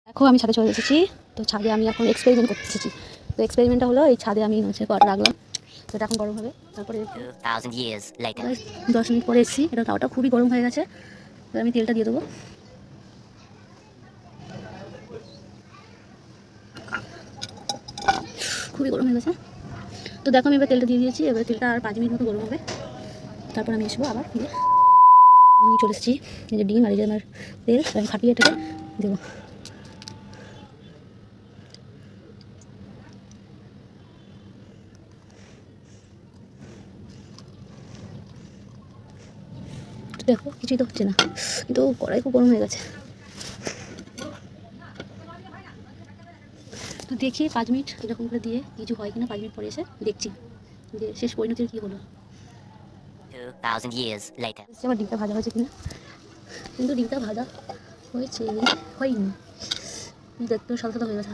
দেখো আমি ছাদে চলে এসেছি। তো ছাদে আমি এখন এক্সপেরিমেন্ট করতে এসেছি। তো এক্সপেরিমেন্টটা হলো এই ছাদে আমি হচ্ছে রাখলাম। তো এটা এখন গরম হবে। তারপরে 2000 years later. 10 মিনিট পরে এসেছি। এটা তাওটা খুবই গরম হয়ে গেছে। তো আমি তেলটা দিয়ে দেবো। খুবই গরম হয়ে গেছে। তো দেখো আমি এবার তেলটা দিয়ে দিয়েছি। এবার তেলটা আর 5 মিনিট মতো গরম হবে। তারপর আমি আসবো আবার ফিরে। আমি চলে এসেছি। এই যে ডিম আর এই যে আমার তেল আমি ফাটিয়ে এটাকে দেবো। দেখো কিছুই তো হচ্ছে না, কিন্তু কড়াই খুব গরম হয়ে গেছে। তো দেখি 5 মিনিট এরকম করে দিয়ে কিছু হয় কিনা। 5 মিনিট পরে এসে দেখছি যে শেষ পরিণতির কী হলো। 2000 years later. আমার ডিমটা ভাজা হয়েছে কিনা, কিন্তু ডিমটা ভাজা হয়েছে হয়নি, দেখতে সাদা সাদা হয়ে গেছে।